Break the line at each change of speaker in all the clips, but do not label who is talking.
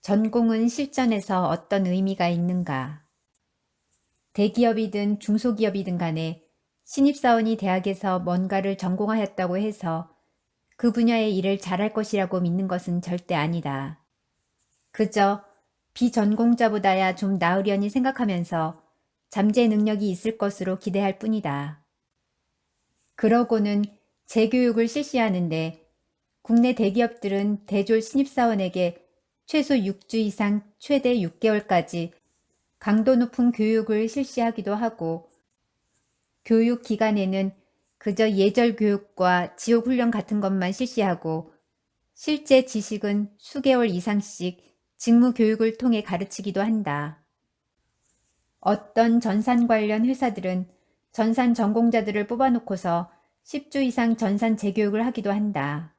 전공은 실전에서 어떤 의미가 있는가? 대기업이든 중소기업이든 간에 신입사원이 대학에서 뭔가를 전공하였다고 해서 그 분야의 일을 잘할 것이라고 믿는 것은 절대 아니다. 그저 비전공자보다야 좀 나으려니 생각하면서 잠재 능력이 있을 것으로 기대할 뿐이다. 그러고는 재교육을 실시하는데 국내 대기업들은 대졸 신입사원에게 최소 6주 이상 최대 6개월까지 강도 높은 교육을 실시하기도 하고 교육 기간에는 그저 예절 교육과 지옥 훈련 같은 것만 실시하고 실제 지식은 수개월 이상씩 직무 교육을 통해 가르치기도 한다. 어떤 전산 관련 회사들은 전산 전공자들을 뽑아놓고서 10주 이상 전산 재교육을 하기도 한다.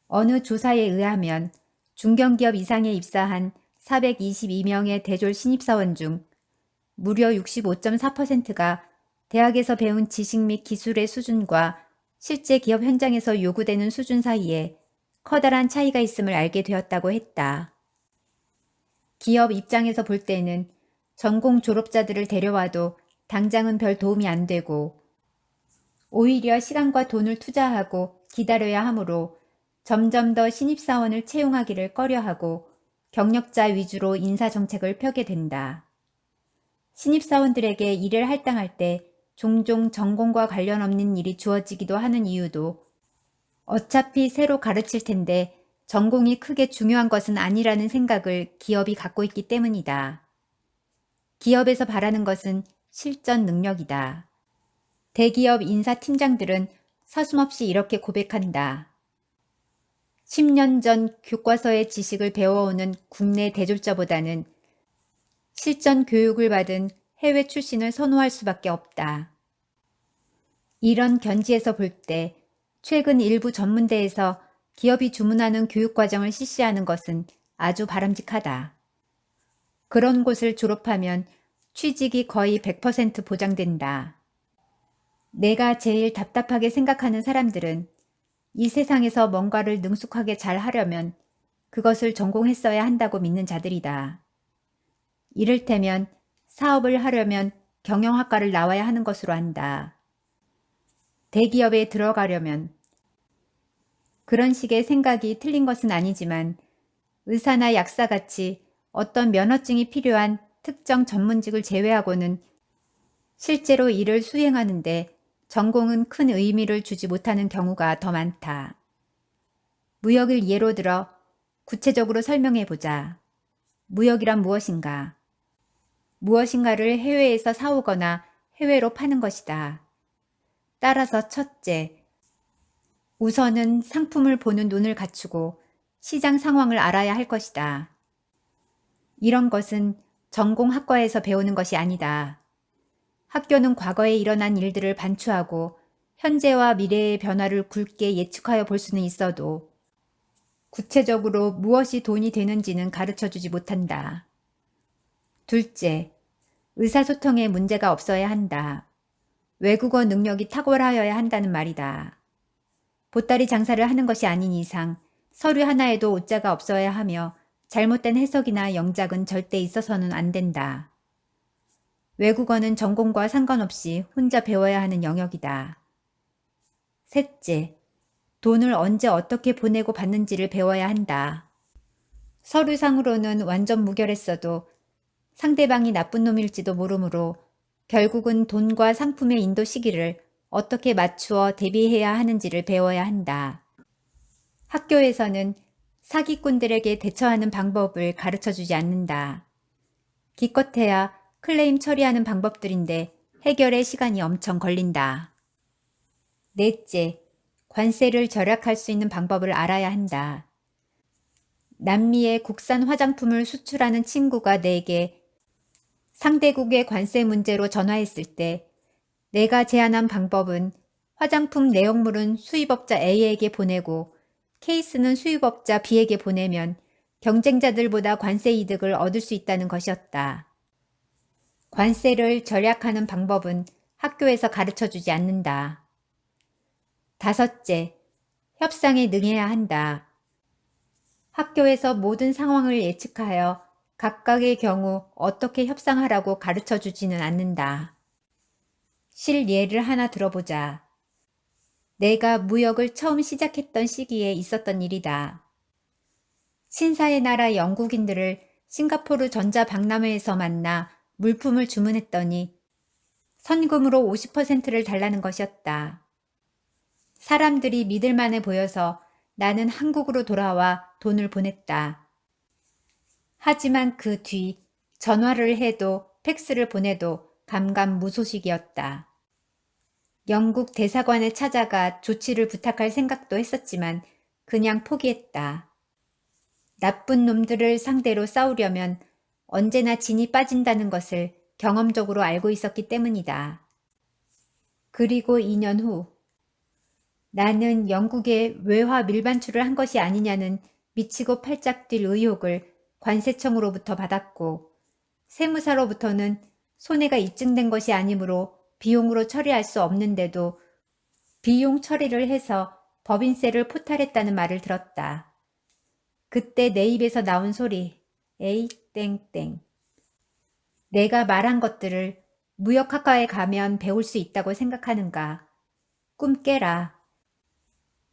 어느 조사에 의하면 중견기업 이상에 입사한 422명의 대졸 신입사원 중 무려 65.4%가 대학에서 배운 지식 및 기술의 수준과 실제 기업 현장에서 요구되는 수준 사이에 커다란 차이가 있음을 알게 되었다고 했다. 기업 입장에서 볼 때는 전공 졸업자들을 데려와도 당장은 별 도움이 안 되고 오히려 시간과 돈을 투자하고 기다려야 하므로 점점 더 신입사원을 채용하기를 꺼려하고 경력자 위주로 인사정책을 펴게 된다. 신입사원들에게 일을 할당할 때 종종 전공과 관련 없는 일이 주어지기도 하는 이유도 어차피 새로 가르칠 텐데 전공이 크게 중요한 것은 아니라는 생각을 기업이 갖고 있기 때문이다. 기업에서 바라는 것은 실전 능력이다. 대기업 인사팀장들은 서슴없이 이렇게 고백한다. 10년 전 교과서의 지식을 배워오는 국내 대졸자보다는 실전 교육을 받은 해외 출신을 선호할 수밖에 없다. 이런 견지에서 볼 때 최근 일부 전문대에서 기업이 주문하는 교육과정을 실시하는 것은 아주 바람직하다. 그런 곳을 졸업하면 취직이 거의 100% 보장된다. 내가 제일 답답하게 생각하는 사람들은 이 세상에서 뭔가를 능숙하게 잘 하려면 그것을 전공했어야 한다고 믿는 자들이다. 이를테면 사업을 하려면 경영학과를 나와야 하는 것으로 안다. 대기업에 들어가려면 그런 식의 생각이 틀린 것은 아니지만 의사나 약사같이 어떤 면허증이 필요한 특정 전문직을 제외하고는 실제로 일을 수행하는데 전공은 큰 의미를 주지 못하는 경우가 더 많다. 무역을 예로 들어 구체적으로 설명해 보자. 무역이란 무엇인가? 무엇인가를 해외에서 사오거나 해외로 파는 것이다. 따라서 첫째, 우선은 상품을 보는 눈을 갖추고 시장 상황을 알아야 할 것이다. 이런 것은 전공 학과에서 배우는 것이 아니다. 학교는 과거에 일어난 일들을 반추하고 현재와 미래의 변화를 굵게 예측하여 볼 수는 있어도 구체적으로 무엇이 돈이 되는지는 가르쳐주지 못한다. 둘째, 의사소통에 문제가 없어야 한다. 외국어 능력이 탁월하여야 한다는 말이다. 보따리 장사를 하는 것이 아닌 이상 서류 하나에도 오자가 없어야 하며 잘못된 해석이나 영작은 절대 있어서는 안 된다. 외국어는 전공과 상관없이 혼자 배워야 하는 영역이다. 셋째, 돈을 언제 어떻게 보내고 받는지를 배워야 한다. 서류상으로는 완전 무결했어도 상대방이 나쁜 놈일지도 모르므로 결국은 돈과 상품의 인도 시기를 어떻게 맞추어 대비해야 하는지를 배워야 한다. 학교에서는 사기꾼들에게 대처하는 방법을 가르쳐주지 않는다. 기껏해야 클레임 처리하는 방법들인데 해결에 시간이 엄청 걸린다. 넷째, 관세를 절약할 수 있는 방법을 알아야 한다. 남미에 국산 화장품을 수출하는 친구가 내게 상대국의 관세 문제로 전화했을 때 내가 제안한 방법은 화장품 내용물은 수입업자 A에게 보내고 케이스는 수입업자 B에게 보내면 경쟁자들보다 관세 이득을 얻을 수 있다는 것이었다. 관세를 절약하는 방법은 학교에서 가르쳐주지 않는다. 다섯째, 협상에 능해야 한다. 학교에서 모든 상황을 예측하여 각각의 경우 어떻게 협상하라고 가르쳐 주지는 않는다. 실 예를 하나 들어보자. 내가 무역을 처음 시작했던 시기에 있었던 일이다. 신사의 나라 영국인들을 싱가포르 전자박람회에서 만나 물품을 주문했더니 선금으로 50%를 달라는 것이었다. 사람들이 믿을만해 보여서 나는 한국으로 돌아와 돈을 보냈다. 하지만 그 뒤 전화를 해도 팩스를 보내도 감감무소식이었다. 영국 대사관에 찾아가 조치를 부탁할 생각도 했었지만 그냥 포기했다. 나쁜 놈들을 상대로 싸우려면 언제나 진이 빠진다는 것을 경험적으로 알고 있었기 때문이다. 그리고 2년 후 나는 영국에 외화 밀반출을 한 것이 아니냐는 미치고 팔짝 뛸 의혹을 관세청으로부터 받았고 세무사로부터는 손해가 입증된 것이 아니므로 비용으로 처리할 수 없는데도 비용 처리를 해서 법인세를 포탈했다는 말을 들었다. 그때 내 입에서 나온 소리, 에이 땡땡. 내가 말한 것들을 무역학과에 가면 배울 수 있다고 생각하는가? 꿈 깨라.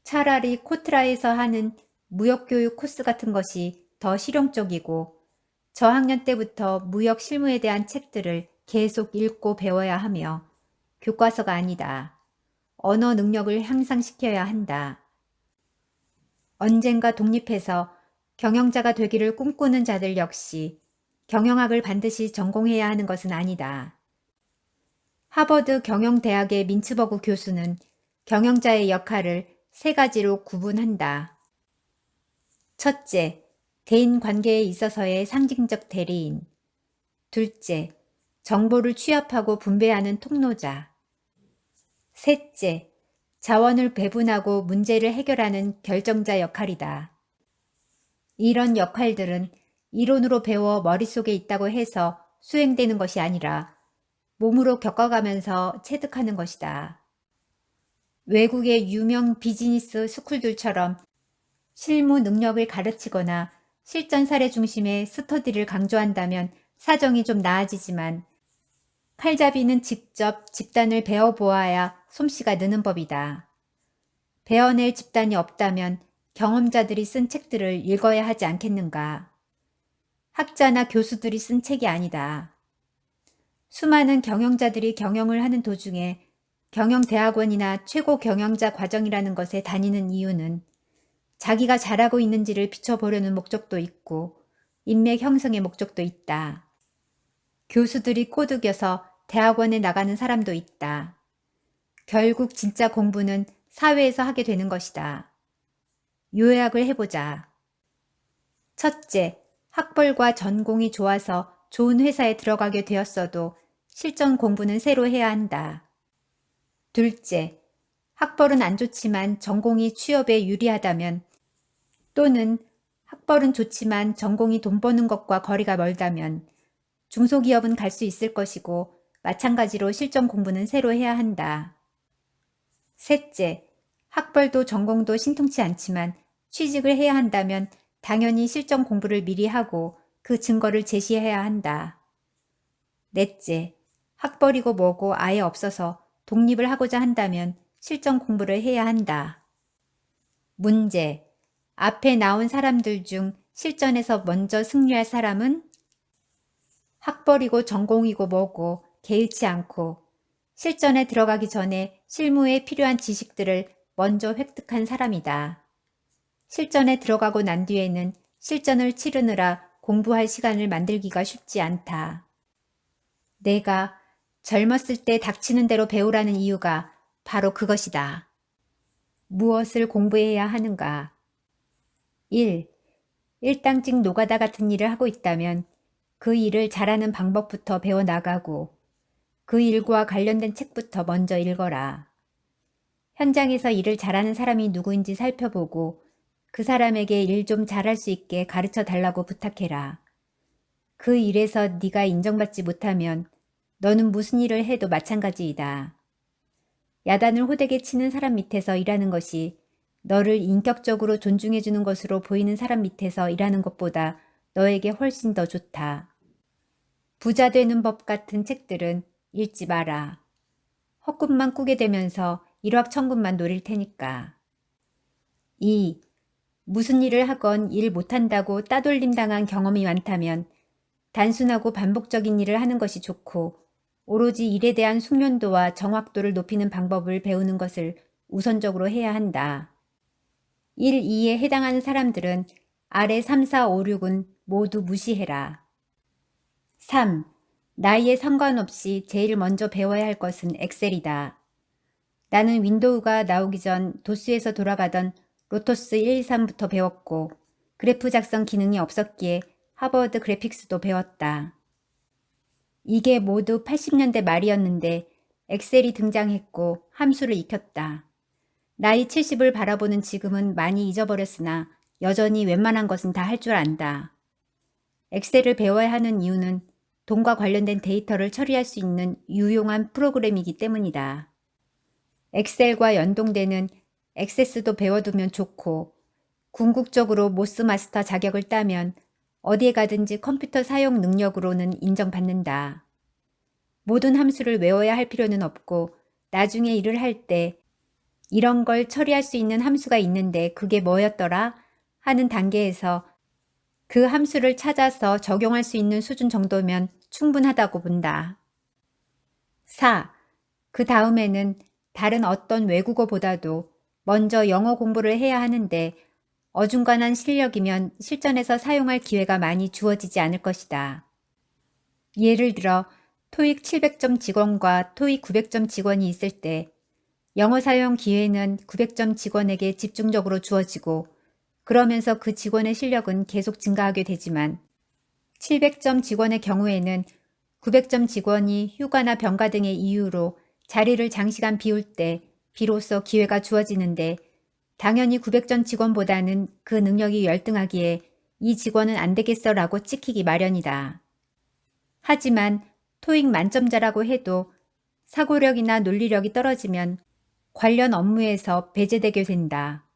차라리 코트라에서 하는 무역교육 코스 같은 것이 더 실용적이고 저학년 때부터 무역 실무에 대한 책들을 계속 읽고 배워야 하며 교과서가 아니다. 언어 능력을 향상시켜야 한다. 언젠가 독립해서 경영자가 되기를 꿈꾸는 자들 역시 경영학을 반드시 전공해야 하는 것은 아니다. 하버드 경영대학의 민츠버그 교수는 경영자의 역할을 세 가지로 구분한다. 첫째, 대인관계에 있어서의 상징적 대리인. 둘째, 정보를 취합하고 분배하는 통로자. 셋째, 자원을 배분하고 문제를 해결하는 결정자 역할이다. 이런 역할들은 이론으로 배워 머릿속에 있다고 해서 수행되는 것이 아니라 몸으로 겪어가면서 체득하는 것이다. 외국의 유명 비즈니스 스쿨들처럼 실무 능력을 가르치거나 실전 사례 중심의 스터디를 강조한다면 사정이 좀 나아지지만 칼잡이는 직접 집단을 배워보아야 솜씨가 느는 법이다. 배워낼 집단이 없다면 경험자들이 쓴 책들을 읽어야 하지 않겠는가. 학자나 교수들이 쓴 책이 아니다. 수많은 경영자들이 경영을 하는 도중에 경영대학원이나 최고 경영자 과정이라는 것에 다니는 이유는 자기가 잘하고 있는지를 비춰보려는 목적도 있고 인맥 형성의 목적도 있다. 교수들이 꼬드겨서 대학원에 나가는 사람도 있다. 결국 진짜 공부는 사회에서 하게 되는 것이다. 요약을 해보자. 첫째, 학벌과 전공이 좋아서 좋은 회사에 들어가게 되었어도 실전 공부는 새로 해야 한다. 둘째, 학벌은 안 좋지만 전공이 취업에 유리하다면 또는 학벌은 좋지만 전공이 돈 버는 것과 거리가 멀다면 중소기업은 갈 수 있을 것이고 마찬가지로 실전 공부는 새로 해야 한다. 셋째, 학벌도 전공도 신통치 않지만 취직을 해야 한다면 당연히 실전 공부를 미리 하고 그 증거를 제시해야 한다. 넷째, 학벌이고 뭐고 아예 없어서 독립을 하고자 한다면 실전 공부를 해야 한다. 문제, 앞에 나온 사람들 중 실전에서 먼저 승리할 사람은 학벌이고 전공이고 뭐고 개의치 않고 실전에 들어가기 전에 실무에 필요한 지식들을 먼저 획득한 사람이다. 실전에 들어가고 난 뒤에는 실전을 치르느라 공부할 시간을 만들기가 쉽지 않다. 내가 젊었을 때 닥치는 대로 배우라는 이유가 바로 그것이다. 무엇을 공부해야 하는가? 1. 일당직 노가다 같은 일을 하고 있다면 그 일을 잘하는 방법부터 배워나가고 그 일과 관련된 책부터 먼저 읽어라. 현장에서 일을 잘하는 사람이 누구인지 살펴보고 그 사람에게 일 좀 잘할 수 있게 가르쳐 달라고 부탁해라. 그 일에서 네가 인정받지 못하면 너는 무슨 일을 해도 마찬가지이다. 야단을 호되게 치는 사람 밑에서 일하는 것이 너를 인격적으로 존중해주는 것으로 보이는 사람 밑에서 일하는 것보다 너에게 훨씬 더 좋다. 부자 되는 법 같은 책들은 읽지 마라. 헛꿈만 꾸게 되면서 일확천금만 노릴 테니까. 2. 무슨 일을 하건 일 못한다고 따돌림 당한 경험이 많다면 단순하고 반복적인 일을 하는 것이 좋고 오로지 일에 대한 숙련도와 정확도를 높이는 방법을 배우는 것을 우선적으로 해야 한다. 1, 2에 해당하는 사람들은 아래 3, 4, 5, 6은 모두 무시해라. 3. 나이에 상관없이 제일 먼저 배워야 할 것은 엑셀이다. 나는 윈도우가 나오기 전 도스에서 돌아가던 로토스 123부터 배웠고 그래프 작성 기능이 없었기에 하버드 그래픽스도 배웠다. 이게 모두 80년대 말이었는데 엑셀이 등장했고 함수를 익혔다. 나이 70을 바라보는 지금은 많이 잊어버렸으나 여전히 웬만한 것은 다 할 줄 안다. 엑셀을 배워야 하는 이유는 돈과 관련된 데이터를 처리할 수 있는 유용한 프로그램이기 때문이다. 엑셀과 연동되는 액세스도 배워두면 좋고 궁극적으로 모스마스터 자격을 따면 어디에 가든지 컴퓨터 사용 능력으로는 인정받는다. 모든 함수를 외워야 할 필요는 없고 나중에 일을 할 때 이런 걸 처리할 수 있는 함수가 있는데 그게 뭐였더라? 하는 단계에서 그 함수를 찾아서 적용할 수 있는 수준 정도면 충분하다고 본다. 4. 그 다음에는 다른 어떤 외국어보다도 먼저 영어 공부를 해야 하는데 어중간한 실력이면 실전에서 사용할 기회가 많이 주어지지 않을 것이다. 예를 들어 토익 700점 직원과 토익 900점 직원이 있을 때 영어 사용 기회는 900점 직원에게 집중적으로 주어지고 그러면서 그 직원의 실력은 계속 증가하게 되지만 700점 직원의 경우에는 900점 직원이 휴가나 병가 등의 이유로 자리를 장시간 비울 때 비로소 기회가 주어지는데 당연히 900점 직원보다는 그 능력이 열등하기에 이 직원은 안 되겠어라고 찍히기 마련이다. 하지만 토익 만점자라고 해도 사고력이나 논리력이 떨어지면 관련 업무에서 배제되게 된다.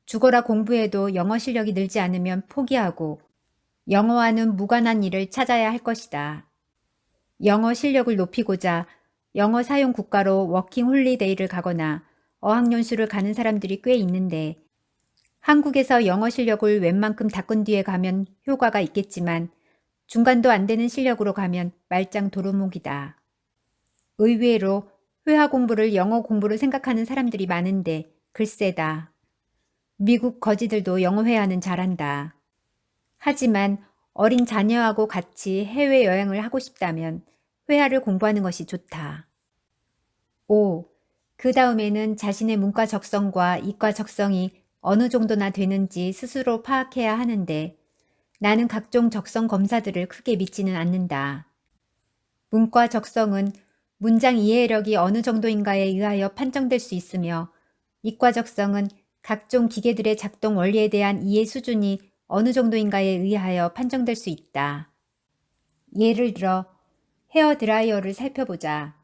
죽어라 공부해도 영어 실력이 늘지 않으면 포기하고 영어와는 무관한 일을 찾아야 할 것이다. 영어 실력을 높이고자 영어 사용 국가로 워킹 홀리데이를 가거나 어학연수를 가는 사람들이 꽤 있는데 한국에서 영어 실력을 웬만큼 닦은 뒤에 가면 효과가 있겠지만 중간도 안 되는 실력으로 가면 말짱 도루묵이다. 의외로 회화 공부를 영어 공부로 생각하는 사람들이 많은데 글쎄다. 미국 거지들도 영어 회화는 잘한다. 하지만 어린 자녀하고 같이 해외여행을 하고 싶다면 회화를 공부하는 것이 좋다. 5. 그 다음에는 자신의 문과 적성과 이과 적성이 어느 정도나 되는지 스스로 파악해야 하는데 나는 각종 적성 검사들을 크게 믿지는 않는다. 문과 적성은 문장 이해력이 어느 정도인가에 의하여 판정될 수 있으며 이과 적성은 각종 기계들의 작동 원리에 대한 이해 수준이 어느 정도인가에 의하여 판정될 수 있다. 예를 들어 헤어드라이어를 살펴보자.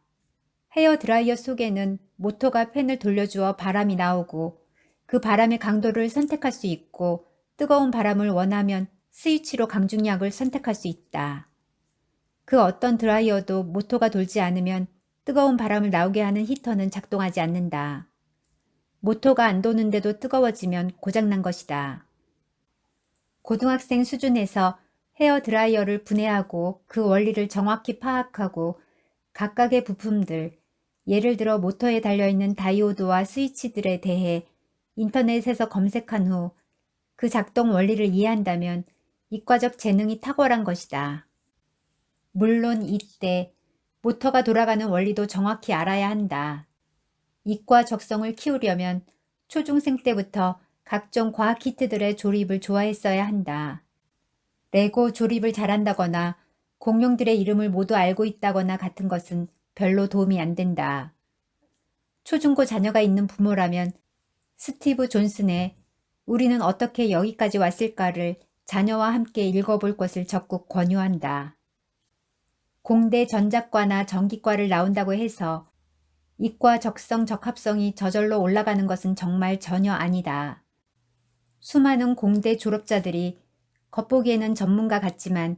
헤어드라이어 속에는 모터가 팬을 돌려주어 바람이 나오고 그 바람의 강도를 선택할 수 있고 뜨거운 바람을 원하면 스위치로 강중약을 선택할 수 있다. 그 어떤 드라이어도 모터가 돌지 않으면 뜨거운 바람을 나오게 하는 히터는 작동하지 않는다. 모터가 안 도는데도 뜨거워지면 고장난 것이다. 고등학생 수준에서 헤어드라이어를 분해하고 그 원리를 정확히 파악하고 각각의 부품들, 예를 들어 모터에 달려있는 다이오드와 스위치들에 대해 인터넷에서 검색한 후 그 작동 원리를 이해한다면 이과적 재능이 탁월한 것이다. 물론 이때 모터가 돌아가는 원리도 정확히 알아야 한다. 이과 적성을 키우려면 초중생 때부터 각종 과학 키트들의 조립을 좋아했어야 한다. 레고 조립을 잘한다거나 공룡들의 이름을 모두 알고 있다거나 같은 것은 별로 도움이 안 된다. 초중고 자녀가 있는 부모라면 스티브 존슨의 우리는 어떻게 여기까지 왔을까를 자녀와 함께 읽어볼 것을 적극 권유한다. 공대 전자과나 전기과를 나온다고 해서 이과 적성 적합성이 저절로 올라가는 것은 정말 전혀 아니다. 수많은 공대 졸업자들이 겉보기에는 전문가 같지만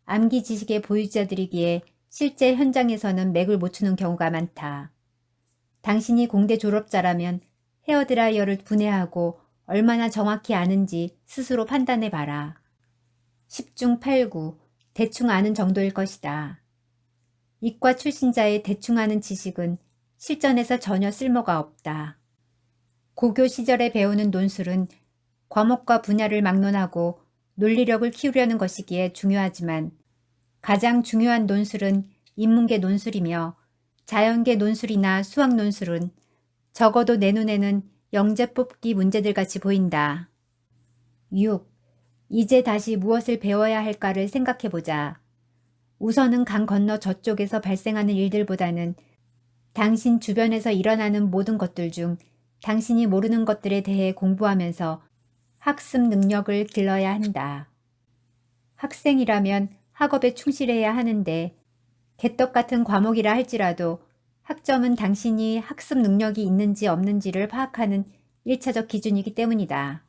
암기 지식의 보유자들이기에 실제 현장에서는 맥을 못 추는 경우가 많다. 당신이 공대 졸업자라면 헤어드라이어를 분해하고 얼마나 정확히 아는지 스스로 판단해봐라. 10중 8구, 대충 아는 정도일 것이다. 이과 출신자의 대충 아는 지식은 실전에서 전혀 쓸모가 없다. 고교 시절에 배우는 논술은 과목과 분야를 막론하고 논리력을 키우려는 것이기에 중요하지만 가장 중요한 논술은 인문계 논술이며 자연계 논술이나 수학 논술은 적어도 내 눈에는 영재 뽑기 문제들 같이 보인다. 6. 이제 다시 무엇을 배워야 할까를 생각해보자. 우선은 강 건너 저쪽에서 발생하는 일들보다는 당신 주변에서 일어나는 모든 것들 중 당신이 모르는 것들에 대해 공부하면서 학습 능력을 길러야 한다. 학생이라면 학업에 충실해야 하는데 개떡 같은 과목이라 할지라도 학점은 당신이 학습 능력이 있는지 없는지를 파악하는 1차적 기준이기 때문이다.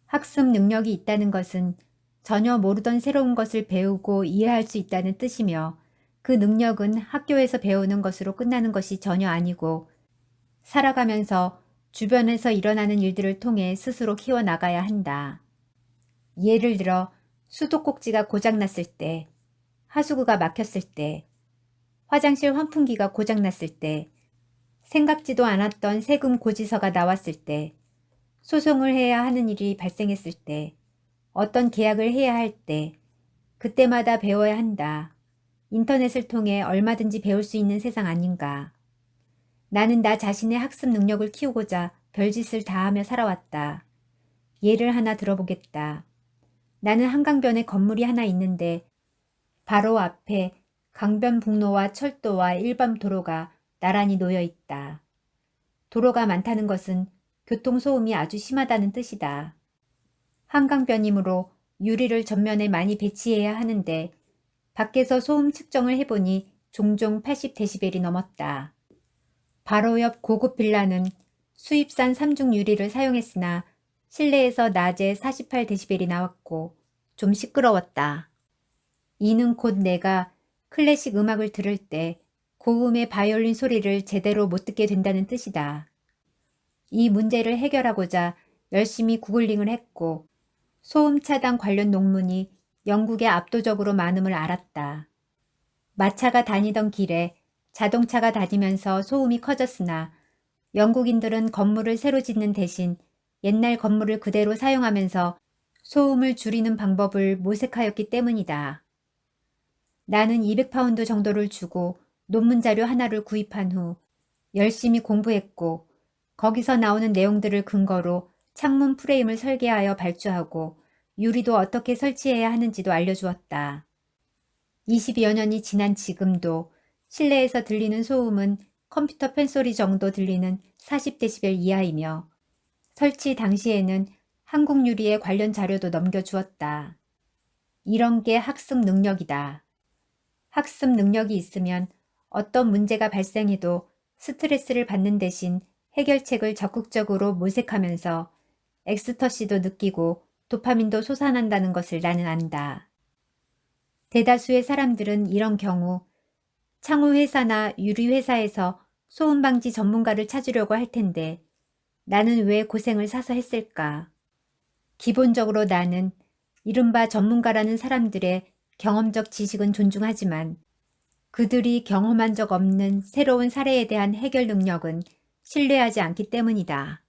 학습 능력이 있다는 것은 전혀 모르던 새로운 것을 배우고 이해할 수 있다는 뜻이며 그 능력은 학교에서 배우는 것으로 끝나는 것이 전혀 아니고 살아가면서 주변에서 일어나는 일들을 통해 스스로 키워나가야 한다. 예를 들어 수도꼭지가 고장났을 때, 하수구가 막혔을 때, 화장실 환풍기가 고장났을 때, 생각지도 않았던 세금 고지서가 나왔을 때, 소송을 해야 하는 일이 발생했을 때, 어떤 계약을 해야 할 때, 그때마다 배워야 한다. 인터넷을 통해 얼마든지 배울 수 있는 세상 아닌가. 나는 나 자신의 학습 능력을 키우고자 별짓을 다 하며 살아왔다. 예를 하나 들어보겠다. 나는 한강변에 건물이 하나 있는데 바로 앞에 강변북로와 철도와 일반도로가 나란히 놓여 있다. 도로가 많다는 것은 교통소음이 아주 심하다는 뜻이다. 한강변이므로 유리를 전면에 많이 배치해야 하는데 밖에서 소음 측정을 해보니 종종 80데시벨이 넘었다. 바로 옆 고급 빌라는 수입산 3중 유리를 사용했으나 실내에서 낮에 48데시벨이 나왔고 좀 시끄러웠다. 이는 곧 내가 클래식 음악을 들을 때 고음의 바이올린 소리를 제대로 못 듣게 된다는 뜻이다. 이 문제를 해결하고자 열심히 구글링을 했고 소음 차단 관련 논문이 영국에 압도적으로 많음을 알았다. 마차가 다니던 길에 자동차가 다니면서 소음이 커졌으나 영국인들은 건물을 새로 짓는 대신 옛날 건물을 그대로 사용하면서 소음을 줄이는 방법을 모색하였기 때문이다. 나는 200파운드 정도를 주고 논문 자료 하나를 구입한 후 열심히 공부했고 거기서 나오는 내용들을 근거로 창문 프레임을 설계하여 발주하고 유리도 어떻게 설치해야 하는지도 알려주었다. 20여 년이 지난 지금도 실내에서 들리는 소음은 컴퓨터 펜소리 정도 들리는 40데시벨 이하이며 설치 당시에는 한국 유리의 관련 자료도 넘겨주었다. 이런 게 학습 능력이다. 학습 능력이 있으면 어떤 문제가 발생해도 스트레스를 받는 대신 해결책을 적극적으로 모색하면서 엑스터시도 느끼고 도파민도 솟아난다는 것을 나는 안다. 대다수의 사람들은 이런 경우 창호회사나 유리회사에서 소음방지 전문가를 찾으려고 할 텐데 나는 왜 고생을 사서 했을까? 기본적으로 나는 이른바 전문가라는 사람들의 경험적 지식은 존중하지만 그들이 경험한 적 없는 새로운 사례에 대한 해결 능력은 신뢰하지 않기 때문이다.